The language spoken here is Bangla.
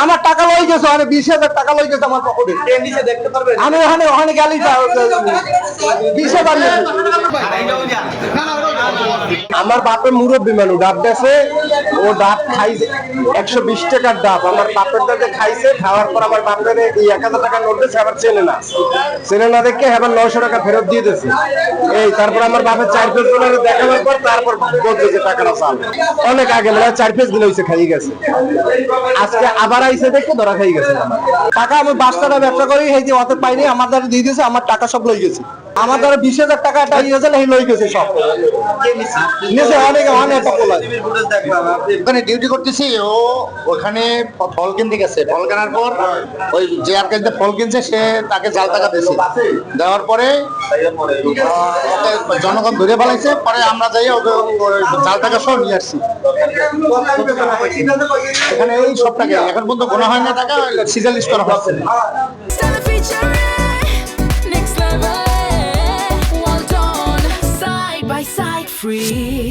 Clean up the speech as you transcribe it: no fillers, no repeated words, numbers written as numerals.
আমার টাকা লই গেছে, 20,000 টাকা লই গেছে আমার পকেটে। আমি ওখানে গেলি 20,000 আমার বাপের মুরব্বী মানুষ, ডাব বেছে, ও ডাব খাইছে 120 টাকার ডাব, আমার বাপের দাদা খাইছে। খাওয়ার পর আমার বাপের এই 1,000 টাকা নোট দিয়েছে, আবার চেনে না দেখে আবার 900 টাকা ফেরত দিয়ে দিয়েছে। এই তারপর আমার বাপের 4 পেজ দেখানোর পর তারপর বলতে যে টাকাটা চাল, অনেক আগে মানে 4 পেজ দিন হয়েছে, খাই গেছে। আজকে আবার আইসে দেখে ধরা খাই গেছে। টাকা আমি 5 টাকা ব্যবসা করি, এই যে অত পাইনি, আমার দ্বারা দিয়ে দিয়েছে, আমার টাকা সব লই গেছে। আমার দ্বারা 20,000 টাকা একটা ইয়েছে, লই গেছে সব। ওখানে ডিউটি করতেছি, ও ওখানে ফল কিনতে গেছে। ফল কেনার পর ওই যে আর কাছে ফল কিনছে সে তাকে জাল টাকা দিয়েছে। দেওয়ার পরে জনগণ ধরে ফেলাইছে। পরে আমরা যাই ওকে জাল টাকা সব নিয়ে আসছি। এখানে এই সব টাকা এখন পর্যন্ত গোনা হয় না, টাকা সিজাল লিস্ট করা হচ্ছে। Next level, well done, side by side, free.